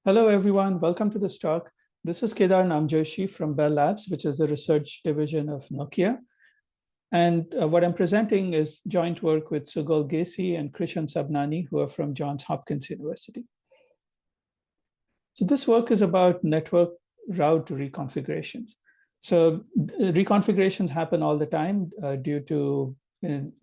Hello, everyone. Welcome to this talk. This is Kedar Namjoshi from Bell Labs, which is the research division of Nokia. And what I'm presenting is joint work with Sugol Gesi and Krishan Sabnani, who are from Johns Hopkins University. So this work is about network route reconfigurations. So reconfigurations happen all the time due to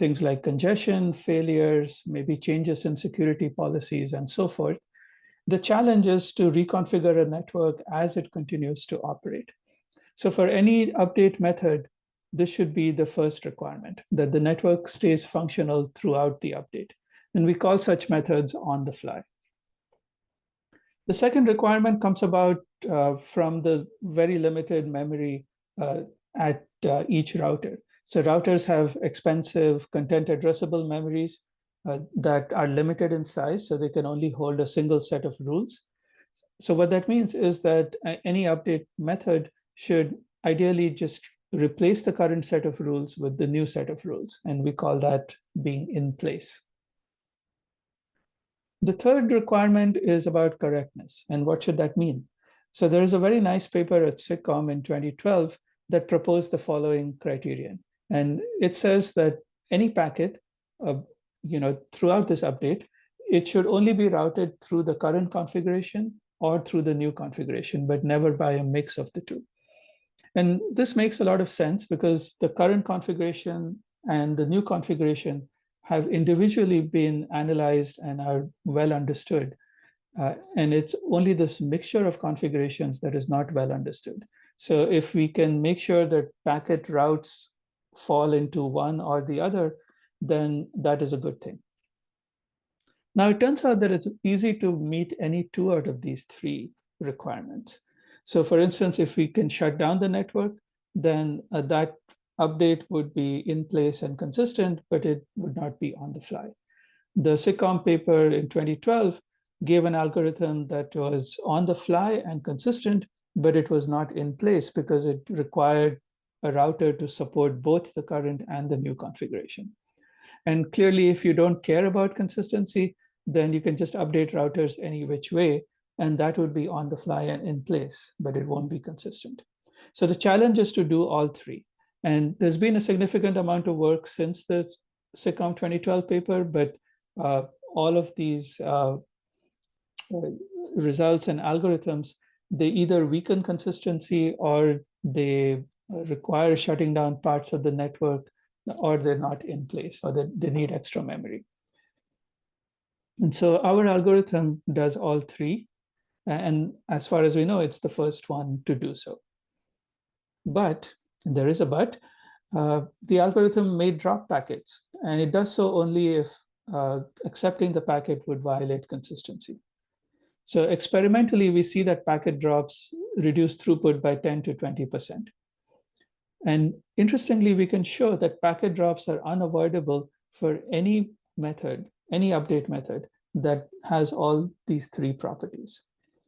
things like congestion, failures, maybe changes in security policies, and so forth. The challenge is to reconfigure a network as it continues to operate. So for any update method, this should be the first requirement, that the network stays functional throughout the update. And we call such methods on the fly. The second requirement comes about from the very limited memory at each router. So routers have expensive content addressable memories that are limited in size, so they can only hold a single set of rules. So what that means is that any update method should ideally just replace the current set of rules with the new set of rules, and we call that being in place. The third requirement is about correctness, and what should that mean? So there is a very nice paper at SIGCOMM in 2012 that proposed the following criterion, and it says that any packet throughout this update, it should only be routed through the current configuration or through the new configuration, but never by a mix of the two. And this makes a lot of sense because the current configuration and the new configuration have individually been analyzed and are well understood. And it's only this mixture of configurations that is not well understood. So if we can make sure that packet routes fall into one or the other, then that is a good thing. Now, it turns out that it's easy to meet any two out of these three requirements. So for instance, if we can shut down the network, then that update would be in place and consistent, but it would not be on the fly. The SIGCOMM paper in 2012 gave an algorithm that was on the fly and consistent, but it was not in place because it required a router to support both the current and the new configuration. And clearly, if you don't care about consistency, then you can just update routers any which way, and that would be on the fly and in place, but it won't be consistent. So the challenge is to do all three. And there's been a significant amount of work since the SIGCOMM 2012 paper, but all of these results and algorithms, they either weaken consistency or they require shutting down parts of the network, or they're not in place, or they need extra memory. And so our algorithm does all three. And as far as we know, it's the first one to do so. But there is a but. The algorithm may drop packets, and it does so only if accepting the packet would violate consistency. So experimentally, we see that packet drops reduce throughput by 10 to 20%. And interestingly, we can show that packet drops are unavoidable for any method, any update method that has all these three properties.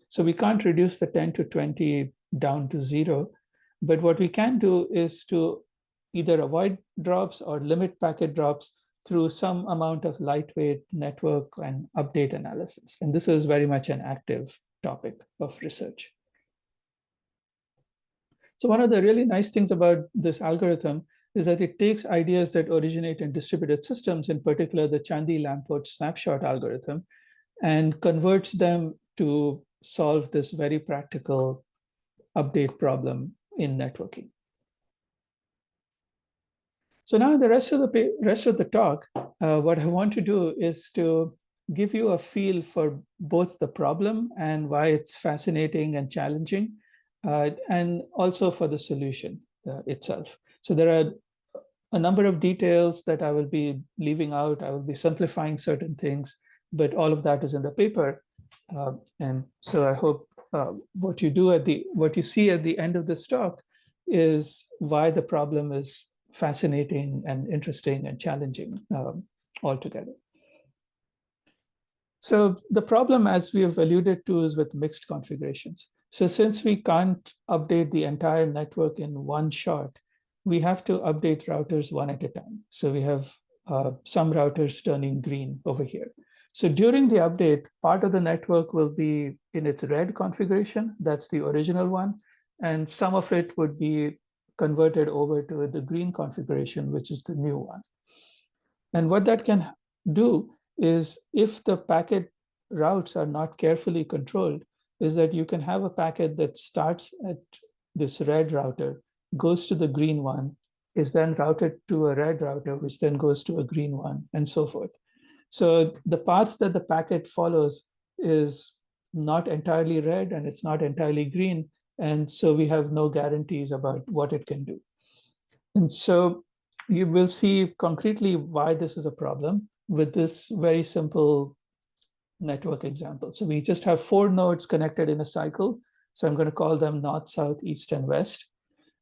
So we can't reduce the 10 to 20 down to 0, but what we can do is to either avoid drops or limit packet drops through some amount of lightweight network and update analysis. And this is very much an active topic of research. So one of the really nice things about this algorithm is that it takes ideas that originate in distributed systems, in particular the Chandy-Lamport snapshot algorithm, and converts them to solve this very practical update problem in networking. So now in the rest of the talk, what I want to do is to give you a feel for both the problem and why it's fascinating and challenging, and also for the solution itself. So there are a number of details that I will be leaving out. I will be simplifying certain things, but all of that is in the paper. And so I hope what you see at the end of this talk is why the problem is fascinating and interesting and challenging altogether. So the problem, as we have alluded to, is with mixed configurations. So since we can't update the entire network in one shot, we have to update routers one at a time. So we have some routers turning green over here. So during the update, part of the network will be in its red configuration, that's the original one, and some of it would be converted over to the green configuration, which is the new one. And what that can do is, if the packet routes are not carefully controlled, is that you can have a packet that starts at this red router, goes to the green one, is then routed to a red router, which then goes to a green one, and so forth. So the path that the packet follows is not entirely red and it's not entirely green. And so we have no guarantees about what it can do. And so you will see concretely why this is a problem with this very simple network example. So we just have 4 nodes connected in a cycle. So I'm going to call them north, south, east, and west.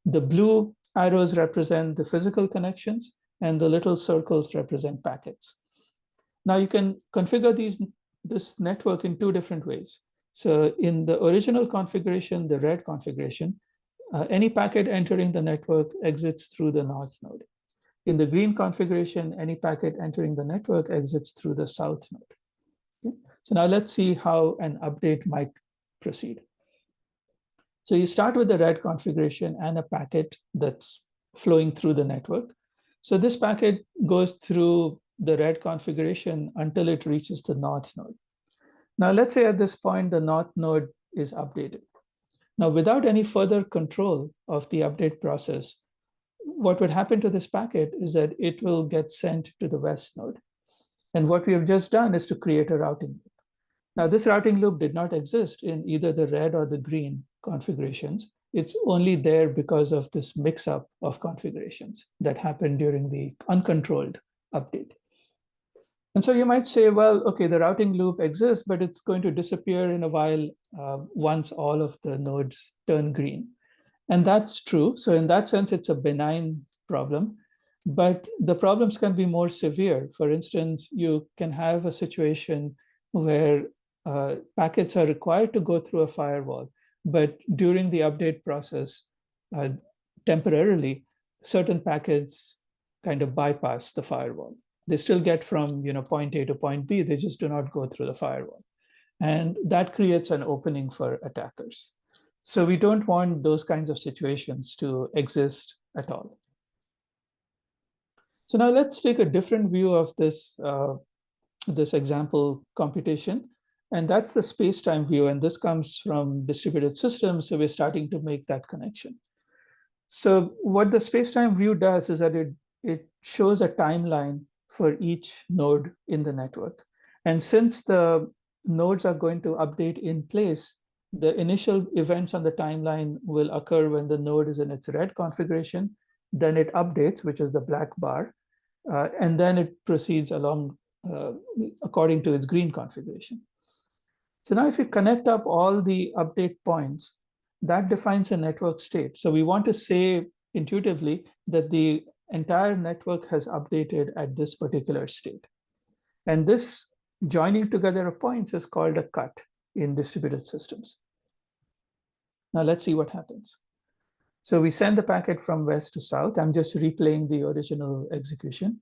The blue arrows represent the physical connections, and the little circles represent packets. Now you can configure this network in 2 different ways. So in the original configuration, the red configuration, any packet entering the network exits through the north node. In the green configuration, any packet entering the network exits through the south node. Okay? So now let's see how an update might proceed. So you start with the red configuration and a packet that's flowing through the network. So this packet goes through the red configuration until it reaches the north node. Now let's say at this point, the north node is updated. Now, without any further control of the update process, what would happen to this packet is that it will get sent to the west node. And what we have just done is to create a routing loop. Now, this routing loop did not exist in either the red or the green configurations. It's only there because of this mix-up of configurations that happened during the uncontrolled update. And so you might say, well, okay, the routing loop exists, but it's going to disappear in a while once all of the nodes turn green. And that's true. So in that sense, it's a benign problem. But the problems can be more severe. For instance, you can have a situation where packets are required to go through a firewall, but during the update process, temporarily, certain packets kind of bypass the firewall. They still get from point A to point B, they just do not go through the firewall. And that creates an opening for attackers. So we don't want those kinds of situations to exist at all. So now let's take a different view of this, this example computation. And that's the space-time view. And this comes from distributed systems. So we're starting to make that connection. So what the space-time view does is that it shows a timeline for each node in the network. And since the nodes are going to update in place, the initial events on the timeline will occur when the node is in its red configuration. Then it updates, which is the black bar, and then it proceeds along according to its green configuration. So now if you connect up all the update points, that defines a network state. So we want to say intuitively that the entire network has updated at this particular state. And this joining together of points is called a cut in distributed systems. Now let's see what happens. So we send the packet from west to south. I'm just replaying the original execution.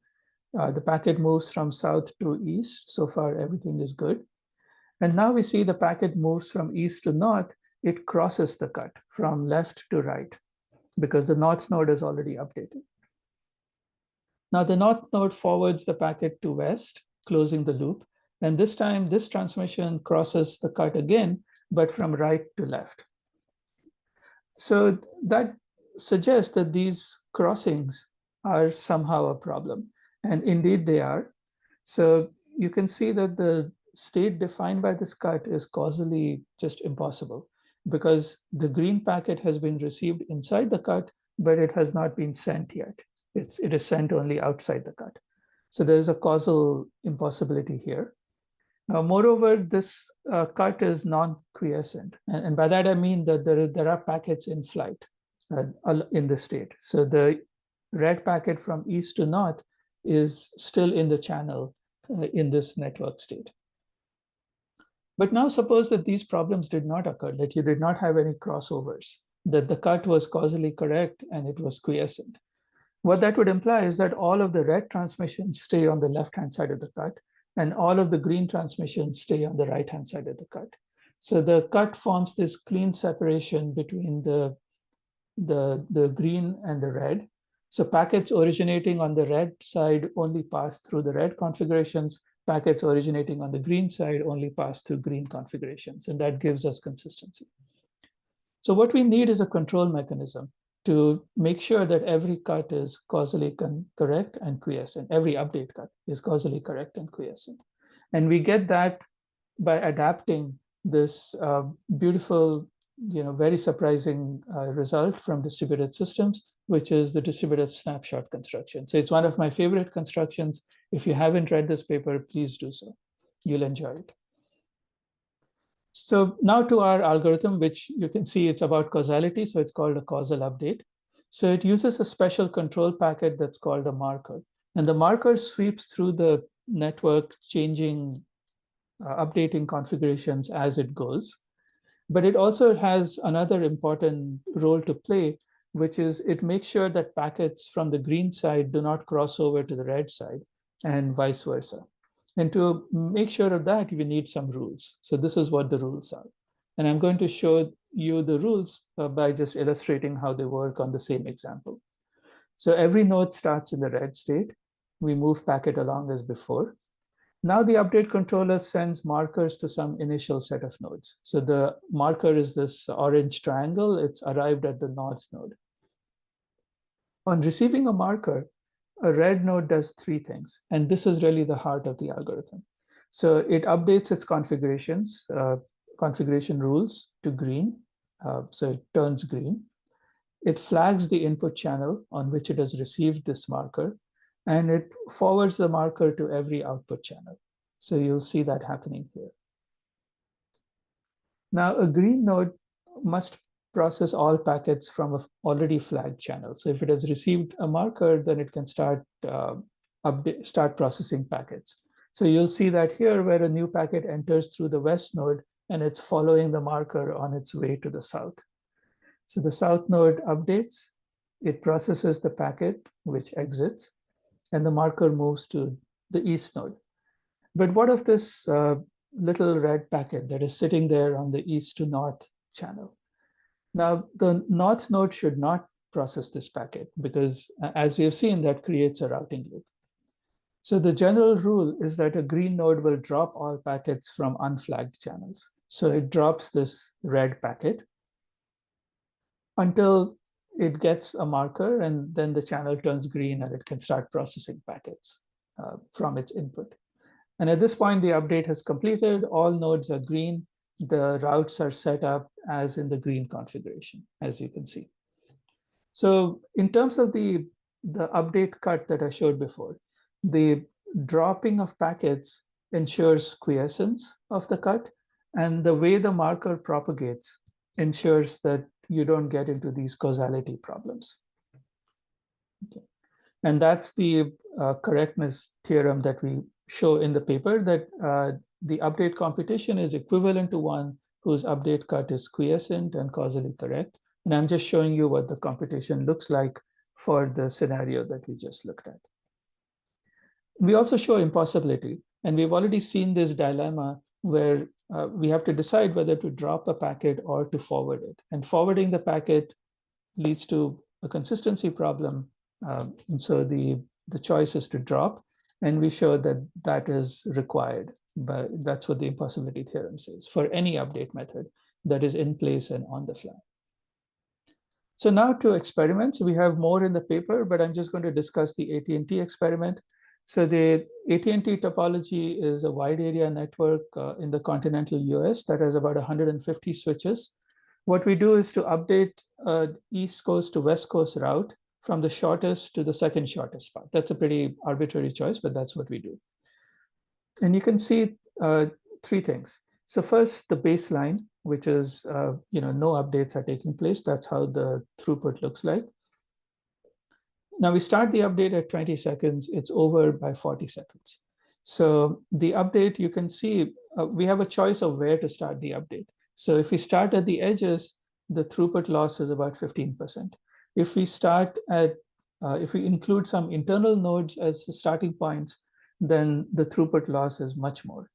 The packet moves from south to east. So far, everything is good. And now we see the packet moves from east to north. It crosses the cut from left to right because the north node is already updated. Now the north node forwards the packet to west, closing the loop. And this time, this transmission crosses the cut again, but from right to left. So that suggests that these crossings are somehow a problem. And indeed they are. So you can see that the state defined by this cut is causally just impossible because the green packet has been received inside the cut, but it has not been sent yet. It is sent only outside the cut. So there's a causal impossibility here. Now, moreover, this cut is non-quiescent. And by that, I mean that there are packets in flight in the state. So the red packet from east to north is still in the channel in this network state. But now suppose that these problems did not occur, that you did not have any crossovers, that the cut was causally correct and it was quiescent. What that would imply is that all of the red transmissions stay on the left-hand side of the cut, and all of the green transmissions stay on the right-hand side of the cut. So the cut forms this clean separation between the green and the red. So packets originating on the red side only pass through the red configurations. Packets originating on the green side only pass through green configurations, and that gives us consistency. So what we need is a control mechanism to make sure that every cut is causally correct and quiescent. Every update cut is causally correct and quiescent. And we get that by adapting this beautiful, very surprising result from distributed systems, which is the distributed snapshot construction. So it's one of my favorite constructions. If you haven't read this paper, please do so. You'll enjoy it. So now to our algorithm, which you can see it's about causality. So it's called a causal update. So it uses a special control packet that's called a marker. And the marker sweeps through the network, changing, updating configurations as it goes. But it also has another important role to play, which is it makes sure that packets from the green side do not cross over to the red side and vice versa. And to make sure of that, we need some rules. So this is what the rules are. And I'm going to show you the rules by just illustrating how they work on the same example. So every node starts in the red state. We move packet along as before. Now the update controller sends markers to some initial set of nodes. So the marker is this orange triangle. It's arrived at the north node. On receiving a marker, a red node does three things, and this is really the heart of the algorithm. So it updates its configurations, configuration rules to green, so it turns green. It flags the input channel on which it has received this marker, and it forwards the marker to every output channel. So you'll see that happening here. Now, a green node must process all packets from an already flagged channel. So if it has received a marker, then it can start processing packets. So you'll see that here where a new packet enters through the west node and it's following the marker on its way to the south. So the south node updates, it processes the packet which exits, and the marker moves to the east node. But what of this little red packet that is sitting there on the east to north channel? Now, the north node should not process this packet because, as we have seen, that creates a routing loop. So the general rule is that a green node will drop all packets from unflagged channels. So it drops this red packet until it gets a marker, and then the channel turns green and it can start processing packets from its input. And at this point, the update has completed. All nodes are green. The routes are set up as in the green configuration, as you can see. So in terms of the update cut that I showed before, the dropping of packets ensures quiescence of the cut, and the way the marker propagates ensures that you don't get into these causality problems. Okay. And that's the correctness theorem that we show in the paper, that the update computation is equivalent to one whose update cut is quiescent and causally correct. And I'm just showing you what the computation looks like for the scenario that we just looked at. We also show impossibility, and we've already seen this dilemma where we have to decide whether to drop a packet or to forward it. And forwarding the packet leads to a consistency problem. And so the choice is to drop, and we show that that is required. But that's what the impossibility theorem says for any update method that is in place and on the fly. So now to experiments. We have more in the paper, but I'm just going to discuss the AT&T experiment. So the AT&T topology is a wide area network in the continental US that has about 150 switches. What we do is to update East Coast to West Coast route from the shortest to the second shortest path. That's a pretty arbitrary choice, but that's what we do. And you can see three things. So first, the baseline, which is no updates are taking place. That's how the throughput looks like. Now we start the update at 20 seconds. It's over by 40 seconds. So the update, you can see we have a choice of where to start the update. So if we start at the edges, the throughput loss is about 15%. If we start at, if we include some internal nodes as the starting points, then the throughput loss is much more.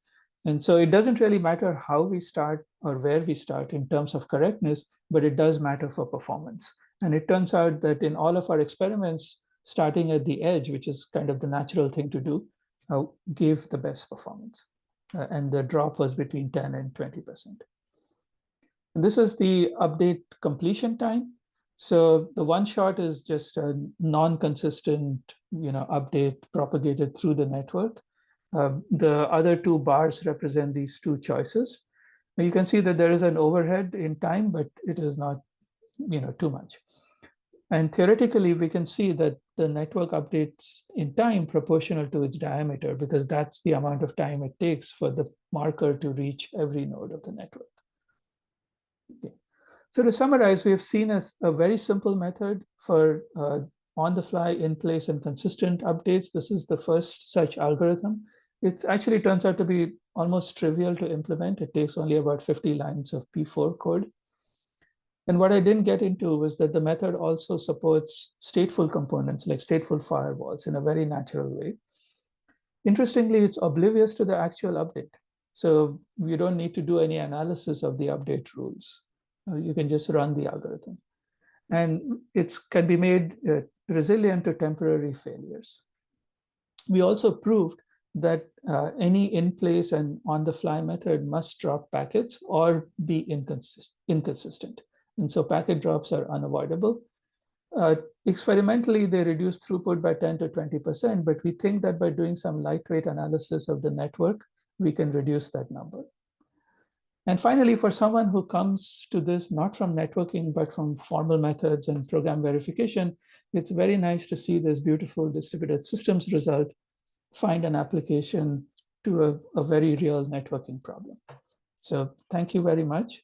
And so it doesn't really matter how we start or where we start in terms of correctness, but it does matter for performance. And it turns out that in all of our experiments, starting at the edge, which is kind of the natural thing to do, gave the best performance. And the drop was between 10 and 20%. And this is the update completion time. So the one shot is just a non-consistent, update propagated through the network. The other two bars represent these two choices. Now you can see that there is an overhead in time, but it is not, too much. And theoretically, we can see that the network updates in time proportional to its diameter, because that's the amount of time it takes for the marker to reach every node of the network. Okay. So to summarize, we have seen a very simple method for on-the-fly, in-place, and consistent updates. This is the first such algorithm. It actually turns out to be almost trivial to implement. It takes only about 50 lines of P4 code. And what I didn't get into was that the method also supports stateful components like stateful firewalls in a very natural way. Interestingly, it's oblivious to the actual update. So you don't need to do any analysis of the update rules. You can just run the algorithm. And it can be made resilient to temporary failures. We also proved that any in-place and on-the-fly method must drop packets or be inconsistent. And so packet drops are unavoidable. Experimentally, they reduce throughput by 10 to 20%, but we think that by doing some lightweight analysis of the network, we can reduce that number. And finally, for someone who comes to this not from networking, but from formal methods and program verification, it's very nice to see this beautiful distributed systems result find an application to a very real networking problem. So thank you very much.